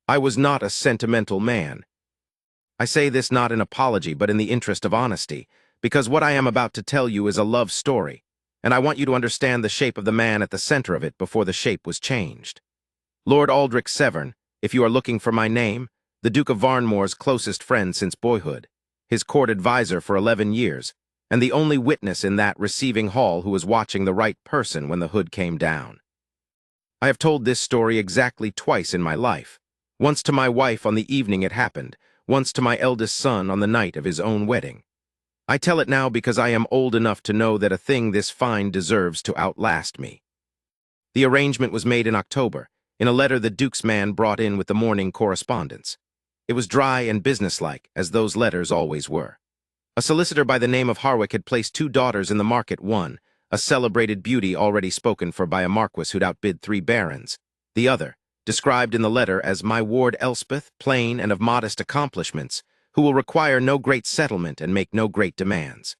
I was not a sentimental man. I say this not in apology, but in the interest of honesty, because what I am about to tell you is a love story, and I want you to understand the shape of the man at the center of it before the shape was changed. Lord Aldrich Severn, if you are looking for my name, the Duke of Varnmore's closest friend since boyhood, his court advisor for 11 years, and the only witness in that receiving hall who was watching the right person when the hood came down. I have told this story exactly twice in my life, once to my wife on the evening it happened, once to my eldest son on the night of his own wedding. I tell it now because I am old enough to know that a thing this fine deserves to outlast me. The arrangement was made in October, in a letter the Duke's man brought in with the morning correspondence. It was dry and businesslike, as those letters always were. A solicitor by the name of Harwick had placed 2 daughters in the market, one, a celebrated beauty already spoken for by a marquis who'd outbid 3 barons. The other, described in the letter as my ward Elspeth, plain and of modest accomplishments, who will require no great settlement and make no great demands.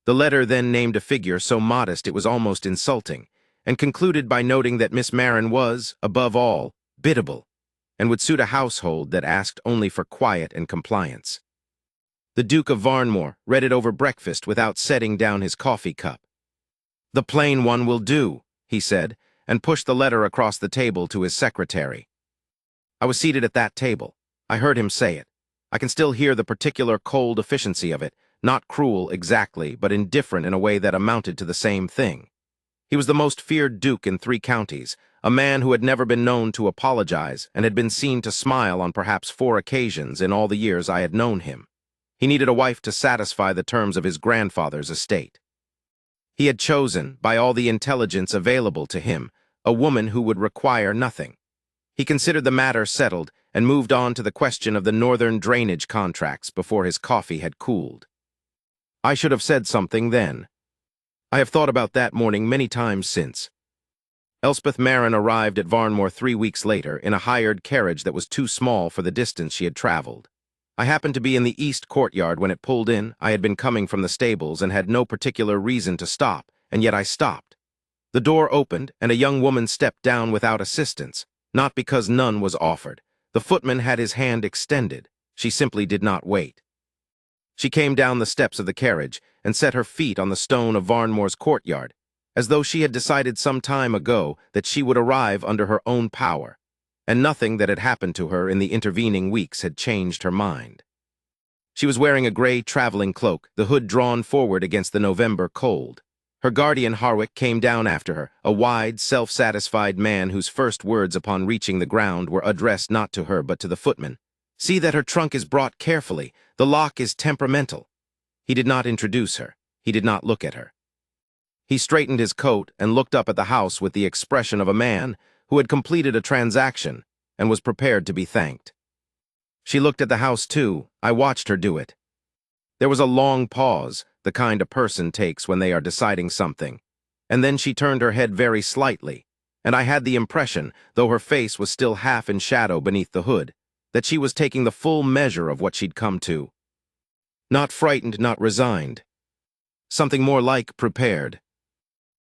The letter then named a figure so modest it was almost insulting, and concluded by noting that Miss Marin was, above all, biddable, and would suit a household that asked only for quiet and compliance. The Duke of Varnmore read it over breakfast without setting down his coffee cup. "The plain one will do," he said, and pushed the letter across the table to his secretary. I was seated at that table. I heard him say it. I can still hear the particular cold efficiency of it, not cruel exactly, but indifferent in a way that amounted to the same thing. He was the most feared duke in 3 counties, a man who had never been known to apologize and had been seen to smile on perhaps 4 occasions in all the years I had known him. He needed a wife to satisfy the terms of his grandfather's estate. He had chosen, by all the intelligence available to him, a woman who would require nothing. He considered the matter settled and moved on to the question of the northern drainage contracts before his coffee had cooled. I should have said something then. I have thought about that morning many times since. Elspeth Marin arrived at Varnmore 3 weeks later in a hired carriage that was too small for the distance she had traveled. I happened to be in the east courtyard when it pulled in. I had been coming from the stables and had no particular reason to stop, and yet I stopped. The door opened, and a young woman stepped down without assistance, not because none was offered. The footman had his hand extended. She simply did not wait. She came down the steps of the carriage and set her feet on the stone of Varnmore's courtyard, as though she had decided some time ago that she would arrive under her own power, and nothing that had happened to her in the intervening weeks had changed her mind. She was wearing a gray traveling cloak, the hood drawn forward against the November cold. Her guardian Harwick came down after her, a wide, self-satisfied man whose first words upon reaching the ground were addressed not to her but to the footman. "See that her trunk is brought carefully. The lock is temperamental." He did not introduce her. He did not look at her. He straightened his coat and looked up at the house with the expression of a man who had completed a transaction and was prepared to be thanked. She looked at the house too. I watched her do it. There was a long pause, the kind a person takes when they are deciding something, and then she turned her head very slightly, and I had the impression, though her face was still half in shadow beneath the hood, that she was taking the full measure of what she'd come to. Not frightened, not resigned. Something more like prepared.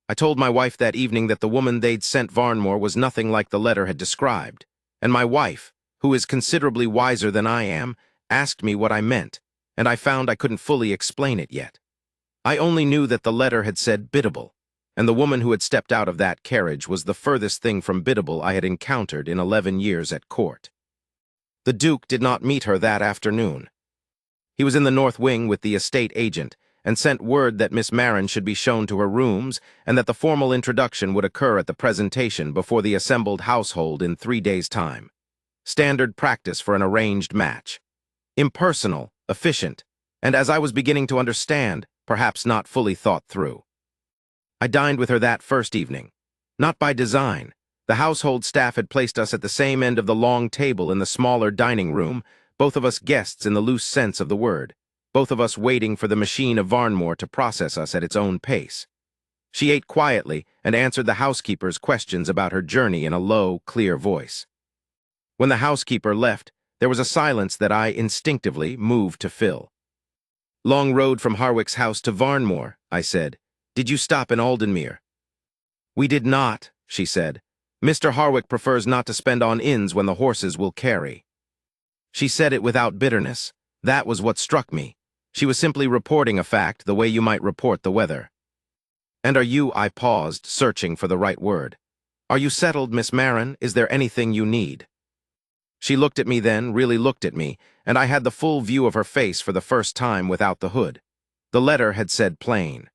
I told my wife that evening that the woman they'd sent Varnmore was nothing like the letter had described, and my wife, who is considerably wiser than I am, asked me what I meant, and I found I couldn't fully explain it yet. I only knew that the letter had said biddable, and the woman who had stepped out of that carriage was the furthest thing from biddable I had encountered in 11 years at court. The Duke did not meet her that afternoon. He was in the north wing with the estate agent, and sent word that Miss Marin should be shown to her rooms and that the formal introduction would occur at the presentation before the assembled household in 3 days' time. Standard practice for an arranged match. Impersonal, efficient, and as I was beginning to understand, perhaps not fully thought through. I dined with her that first evening. Not by design. The household staff had placed us at the same end of the long table in the smaller dining room, both of us guests in the loose sense of the word, both of us waiting for the machine of Varnmore to process us at its own pace. She ate quietly and answered the housekeeper's questions about her journey in a low, clear voice. When the housekeeper left, there was a silence that I instinctively moved to fill. "Long road from Harwick's house to Varnmore," I said. "Did you stop in Aldenmere?" "We did not," she said. Mr. Harwick prefers not to spend on inns when the horses will carry. She said it without bitterness. That was what struck me. She was simply reporting a fact the way you might report the weather. And are you, I paused, searching for the right word. Are you settled, Miss Marin? Is there anything you need? She looked at me then, really looked at me, and I had the full view of her face for the first time without the hood. The letter had said plain.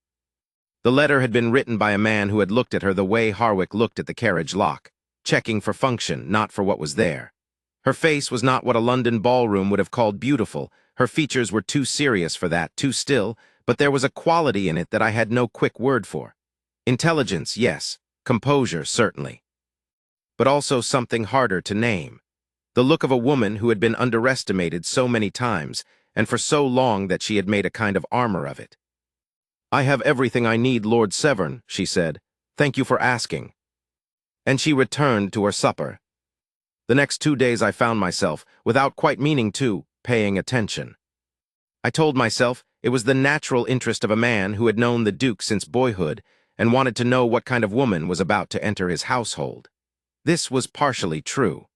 The letter had been written by a man who had looked at her the way Harwick looked at the carriage lock, checking for function, not for what was there. Her face was not what a London ballroom would have called beautiful. Her features were too serious for that, too still, but there was a quality in it that I had no quick word for. Intelligence, yes. Composure, certainly. But also something harder to name. The look of a woman who had been underestimated so many times, and for so long that she had made a kind of armor of it. "I have everything I need, Lord Severn," she said. "Thank you for asking." And she returned to her supper. The next 2 days I found myself, without quite meaning to, paying attention. I told myself it was the natural interest of a man who had known the Duke since boyhood and wanted to know what kind of woman was about to enter his household. This was partially true.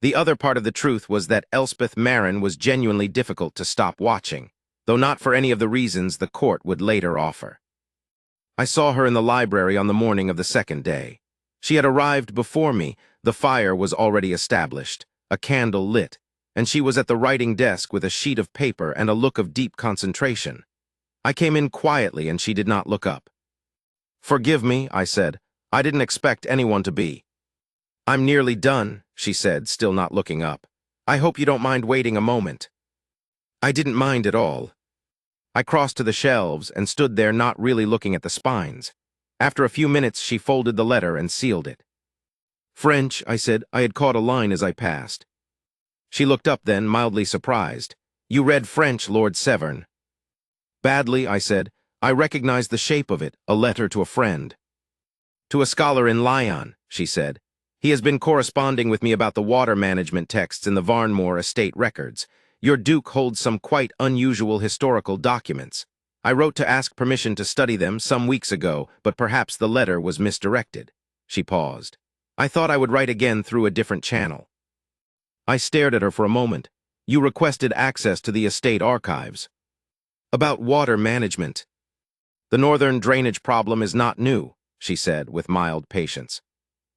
The other part of the truth was that Elspeth Marin was genuinely difficult to stop watching, though not for any of the reasons the court would later offer. I saw her in the library on the morning of the second day. She had arrived before me, the fire was already established, a candle lit, and she was at the writing desk with a sheet of paper and a look of deep concentration. I came in quietly and she did not look up. "Forgive me," I said. "I didn't expect anyone to be." "I'm nearly done," she said, still not looking up. "I hope you don't mind waiting a moment." I didn't mind at all. I crossed to the shelves and stood there not really looking at the spines. After a few minutes, she folded the letter and sealed it. "French," I said. I had caught a line as I passed. She looked up then, mildly surprised. "You read French, Lord Severn." "Badly," I said. "I recognized the shape of it, a letter to a friend." "To a scholar in Lyon," she said. "He has been corresponding with me about the water management texts in the Varnmore estate records. Your Duke holds some quite unusual historical documents. I wrote to ask permission to study them some weeks ago, but perhaps the letter was misdirected." She paused. "I thought I would write again through a different channel." I stared at her for a moment. "You requested access to the estate archives." "About water management." "The northern drainage problem is not new," she said with mild patience.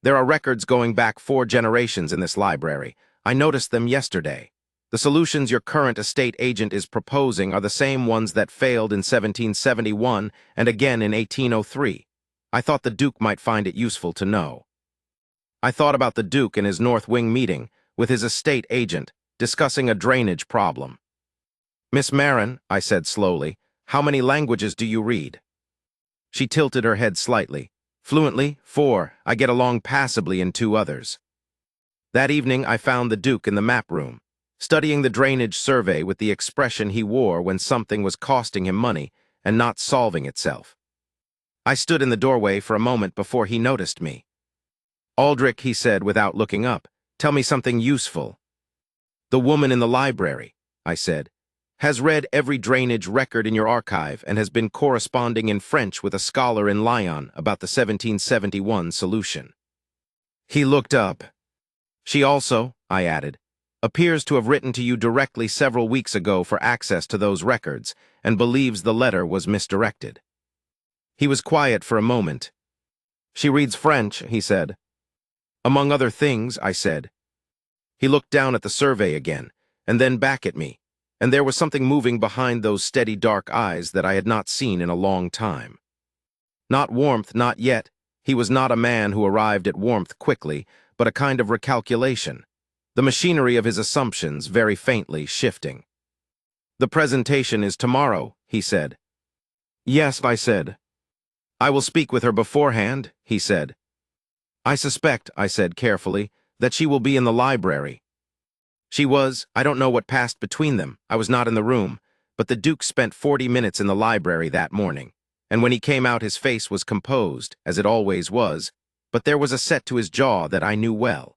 "There are records going back 4 generations in this library. I noticed them yesterday. The solutions your current estate agent is proposing are the same ones that failed in 1771 and again in 1803. I thought the Duke might find it useful to know." I thought about the Duke in his North Wing meeting with his estate agent, discussing a drainage problem. "Miss Marin," I said slowly, "how many languages do you read?" She tilted her head slightly. "Fluently, 4. I get along passably in 2 others." That evening I found the Duke in the map room, studying the drainage survey with the expression he wore when something was costing him money and not solving itself. I stood in the doorway for a moment before he noticed me. "Aldrich," he said without looking up, "tell me something useful." "The woman in the library," I said, "has read every drainage record in your archive and has been corresponding in French with a scholar in Lyon about the 1771 solution." He looked up. "She also," I added, "appears to have written to you directly several weeks ago for access to those records and believes the letter was misdirected." He was quiet for a moment. "She reads French," he said. "Among other things," I said. He looked down at the survey again, and then back at me, and there was something moving behind those steady dark eyes that I had not seen in a long time. Not warmth, not yet. He was not a man who arrived at warmth quickly, but a kind of recalculation. The machinery of his assumptions very faintly shifting. "The presentation is tomorrow," he said. "Yes," I said. "I will speak with her beforehand," he said. "I suspect," I said carefully, "that she will be in the library." She was. I don't know what passed between them. I was not in the room, but the Duke spent 40 minutes in the library that morning, and when he came out his face was composed, as it always was, but there was a set to his jaw that I knew well.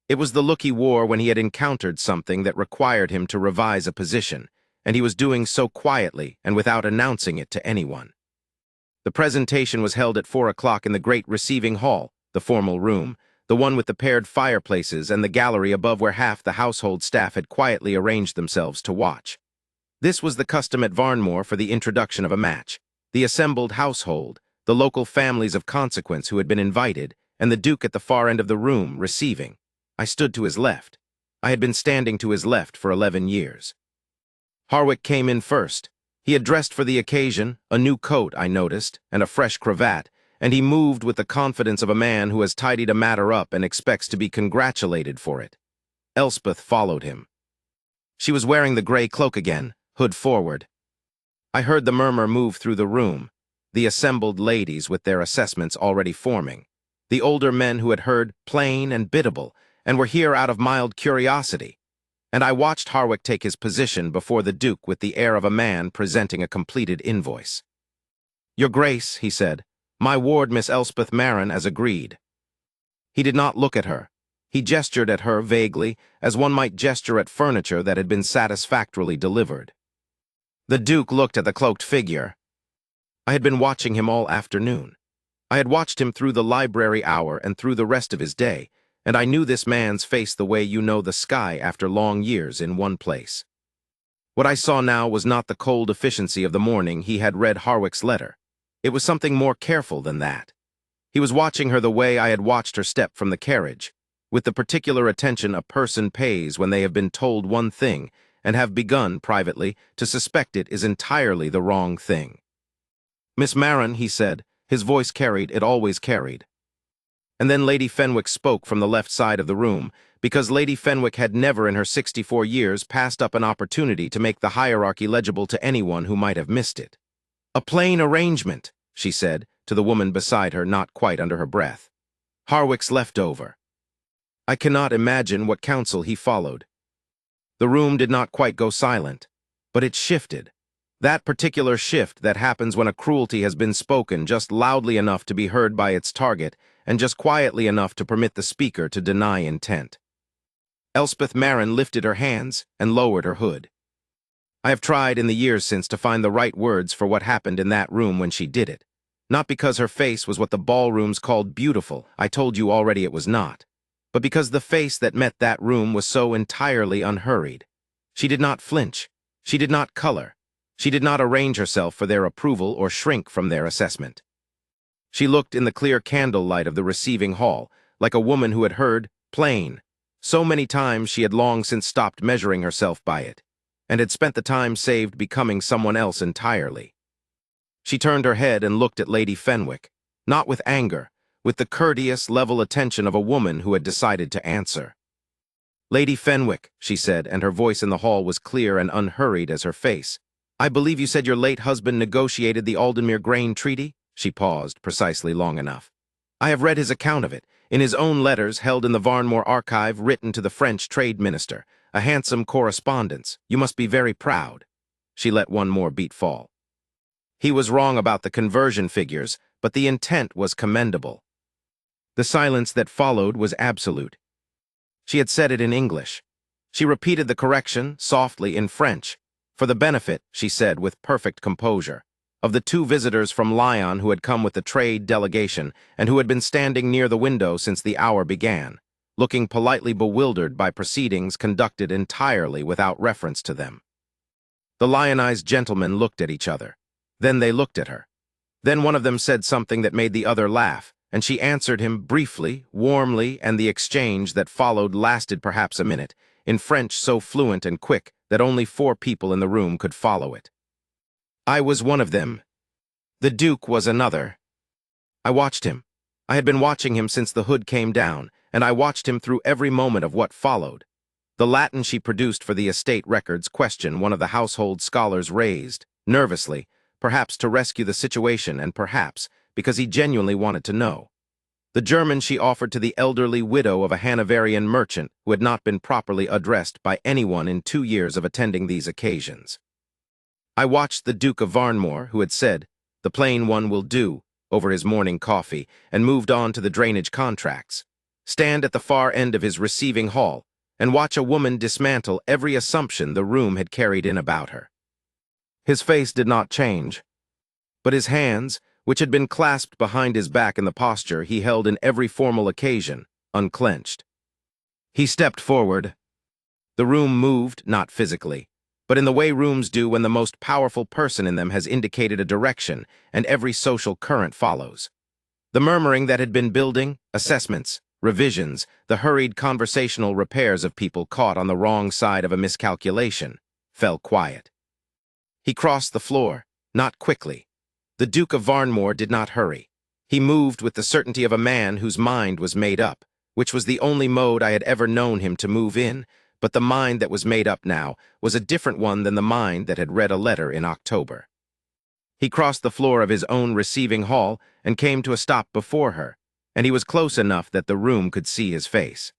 It was the look he wore when he had encountered something that required him to revise a position, and he was doing so quietly and without announcing it to anyone. The presentation was held at 4 o'clock in the great receiving hall, the formal room, the one with the paired fireplaces and the gallery above where half the household staff had quietly arranged themselves to watch. This was the custom at Varnmore for the introduction of a match. The assembled household, the local families of consequence who had been invited, and the Duke at the far end of the room, receiving. I stood to his left. I had been standing to his left for 11 years. Harwick came in first. He had dressed for the occasion, a new coat, I noticed, and a fresh cravat, and he moved with the confidence of a man who has tidied a matter up and expects to be congratulated for it. Elspeth followed him. She was wearing the gray cloak again, hood forward. I heard the murmur move through the room, the assembled ladies with their assessments already forming, the older men who had heard plain and biddable, and were here out of mild curiosity, and I watched Harwick take his position before the Duke with the air of a man presenting a completed invoice. "Your Grace," he said, "my ward Miss Elspeth Marin as agreed." He did not look at her. He gestured at her vaguely, as one might gesture at furniture that had been satisfactorily delivered. The Duke looked at the cloaked figure. I had been watching him all afternoon. I had watched him through the library hour and through the rest of his day, and I knew this man's face the way you know the sky after long years in one place. What I saw now was not the cold efficiency of the morning he had read Harwick's letter. It was something more careful than that. He was watching her the way I had watched her step from the carriage, with the particular attention a person pays when they have been told one thing and have begun, privately, to suspect it is entirely the wrong thing. "Miss Marin," he said, his voice carried, it always carried. And then Lady Fenwick spoke from the left side of the room, because Lady Fenwick had never in her 64 years passed up an opportunity to make the hierarchy legible to anyone who might have missed it. "A plain arrangement," she said, to the woman beside her, not quite under her breath. "Harwick's leftover." I cannot imagine what counsel he followed. The room did not quite go silent, but it shifted. That particular shift that happens when a cruelty has been spoken just loudly enough to be heard by its target and just quietly enough to permit the speaker to deny intent. Elspeth Marin lifted her hands and lowered her hood. I have tried in the years since to find the right words for what happened in that room when she did it. Not because her face was what the ballrooms called beautiful, I told you already it was not, but because the face that met that room was so entirely unhurried. She did not flinch. She did not color. She did not arrange herself for their approval or shrink from their assessment. She looked in the clear candlelight of the receiving hall, like a woman who had heard plain so many times she had long since stopped measuring herself by it, and had spent the time saved becoming someone else entirely. She turned her head and looked at Lady Fenwick, not with anger, with the courteous, level attention of a woman who had decided to answer. "Lady Fenwick," she said, and her voice in the hall was clear and unhurried as her face. "I believe you said your late husband negotiated the Aldenmere Grain Treaty?" She paused precisely long enough. "I have read his account of it, in his own letters held in the Varnmore archive written to the French trade minister, a handsome correspondence. You must be very proud." She let one more beat fall. He was wrong about the conversion figures, but the intent was commendable. The silence that followed was absolute. She had said it in English. She repeated the correction, softly, in French, for the benefit, she said with perfect composure, of the two visitors from Lyon who had come with the trade delegation and who had been standing near the window since the hour began, looking politely bewildered by proceedings conducted entirely without reference to them. The lionized gentlemen looked at each other. Then they looked at her. Then one of them said something that made the other laugh, and she answered him briefly, warmly, and the exchange that followed lasted perhaps a minute, in French so fluent and quick that only 4 people in the room could follow it. I was one of them. The Duke was another. I watched him. I had been watching him since the hood came down, and I watched him through every moment of what followed. The Latin she produced for the estate records question one of the household scholars raised, nervously, perhaps to rescue the situation and perhaps because he genuinely wanted to know. The German she offered to the elderly widow of a Hanoverian merchant who had not been properly addressed by anyone in 2 years of attending these occasions. I watched the Duke of Varnmore, who had said, "The plain one will do," over his morning coffee, and moved on to the drainage contracts, stand at the far end of his receiving hall, and watch a woman dismantle every assumption the room had carried in about her. His face did not change, but his hands, which had been clasped behind his back in the posture he held in every formal occasion, unclenched. He stepped forward. The room moved, not physically, but in the way rooms do when the most powerful person in them has indicated a direction and every social current follows. The murmuring that had been building, assessments, revisions, the hurried conversational repairs of people caught on the wrong side of a miscalculation, fell quiet. He crossed the floor, not quickly. The Duke of Varnmore did not hurry. He moved with the certainty of a man whose mind was made up, which was the only mode I had ever known him to move in, but the mind that was made up now was a different one than the mind that had read a letter in October. He crossed the floor of his own receiving hall and came to a stop before her, and he was close enough that the room could see his face.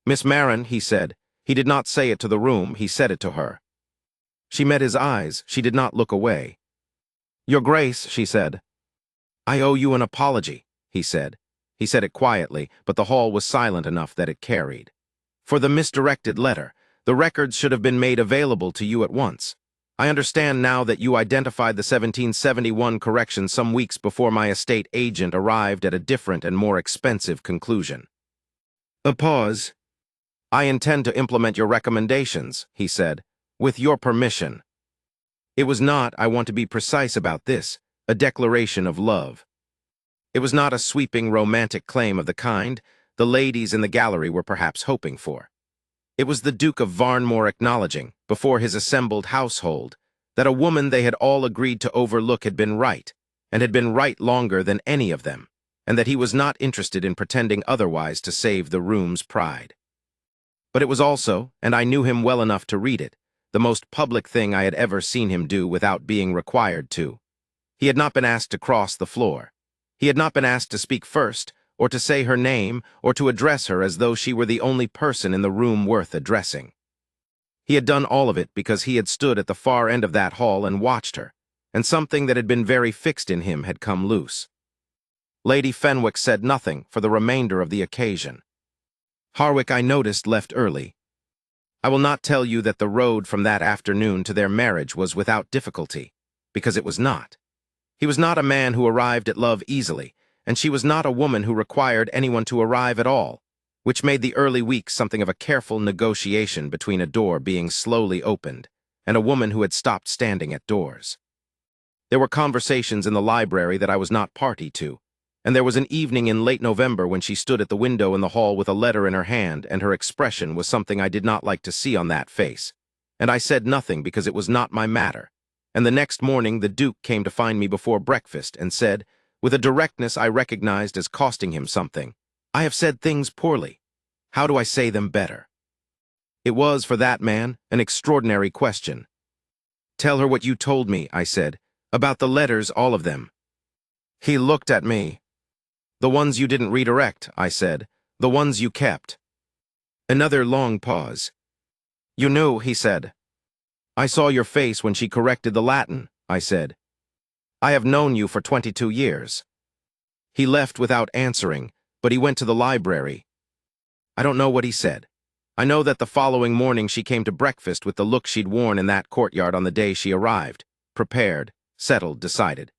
"Miss Marin," he said. He did not say it to the room, he said it to her. She met his eyes. She did not look away. "Your Grace," she said. "I owe you an apology," he said. He said it quietly, but the hall was silent enough that it carried. "For the misdirected letter. The records should have been made available to you at once. I understand now that you identified the 1771 correction some weeks before my estate agent arrived at a different and more expensive conclusion." A pause. "I intend to implement your recommendations," he said, "with your permission." It was not, I want to be precise about this, a declaration of love. It was not a sweeping romantic claim of the kind the ladies in the gallery were perhaps hoping for. It was the Duke of Varnmore acknowledging, before his assembled household, that a woman they had all agreed to overlook had been right, and had been right longer than any of them, and that he was not interested in pretending otherwise to save the room's pride. But it was also, and I knew him well enough to read it, the most public thing I had ever seen him do without being required to. He had not been asked to cross the floor. He had not been asked to speak first, or to say her name, or to address her as though she were the only person in the room worth addressing. He had done all of it because he had stood at the far end of that hall and watched her, and something that had been very fixed in him had come loose. Lady Fenwick said nothing for the remainder of the occasion. Harwick, I noticed, left early. I will not tell you that the road from that afternoon to their marriage was without difficulty, because it was not. He was not a man who arrived at love easily, and she was not a woman who required anyone to arrive at all, which made the early weeks something of a careful negotiation between a door being slowly opened and a woman who had stopped standing at doors. There were conversations in the library that I was not party to, and there was an evening in late November when she stood at the window in the hall with a letter in her hand, and her expression was something I did not like to see on that face, and I said nothing because it was not my matter. And the next morning the Duke came to find me before breakfast and said, with a directness I recognized as costing him something, "I have said things poorly. How do I say them better?" It was, for that man, an extraordinary question. "Tell her what you told me," I said, "about the letters, all of them." He looked at me. "The ones you didn't redirect," I said, "the ones you kept." Another long pause. "You knew," he said. "I saw your face when she corrected the Latin," I said. "I have known you for 22 years. He left without answering, but he went to the library. I don't know what he said. I know that the following morning she came to breakfast with the look she'd worn in that courtyard on the day she arrived, prepared, settled, decided.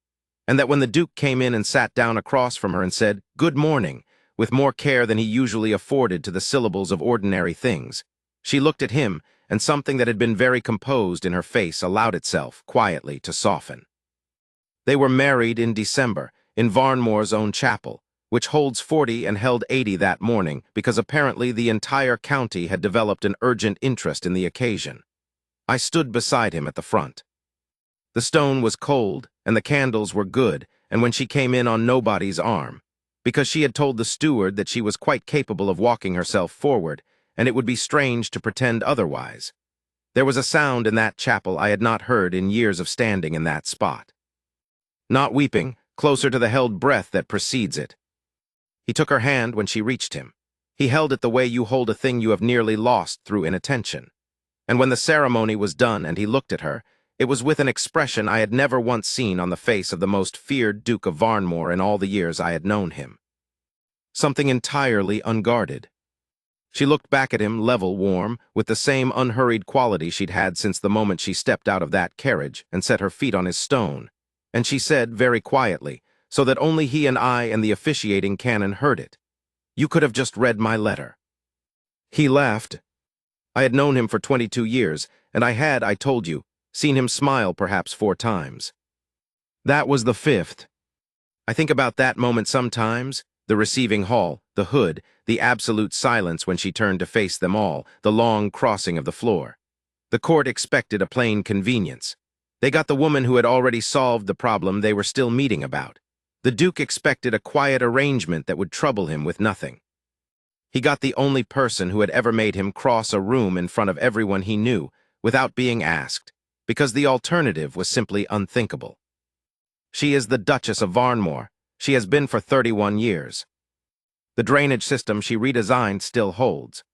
And that when the Duke came in and sat down across from her and said, "Good morning," with more care than he usually afforded to the syllables of ordinary things, she looked at him, and something that had been very composed in her face allowed itself, quietly, to soften. They were married in December, in Varnmore's own chapel, which holds 40 and held 80 that morning, because apparently the entire county had developed an urgent interest in the occasion. I stood beside him at the front. The stone was cold, and the candles were good, and when she came in on nobody's arm, because she had told the steward that she was quite capable of walking herself forward, and it would be strange to pretend otherwise. There was a sound in that chapel I had not heard in years of standing in that spot. Not weeping, closer to the held breath that precedes it. He took her hand when she reached him. He held it the way you hold a thing you have nearly lost through inattention. And when the ceremony was done and he looked at her, it was with an expression I had never once seen on the face of the most feared Duke of Varnmore in all the years I had known him. Something entirely unguarded. She looked back at him, level, warm, with the same unhurried quality she'd had since the moment she stepped out of that carriage and set her feet on his stone. And she said, very quietly, so that only he and I and the officiating canon heard it, You could have just read my letter." He laughed. I had known him for 22 years, and I had, I told you, seen him smile perhaps 4 times. That was the 5th. I think about that moment sometimes, the receiving hall, the hood, the absolute silence when she turned to face them all, the long crossing of the floor. The court expected a plain convenience. They got the woman who had already solved the problem they were still meeting about. The Duke expected a quiet arrangement that would trouble him with nothing. He got the only person who had ever made him cross a room in front of everyone he knew, without being asked, because the alternative was simply unthinkable. She is the Duchess of Varnmore. She has been for 31 years. The drainage system she redesigned still holds.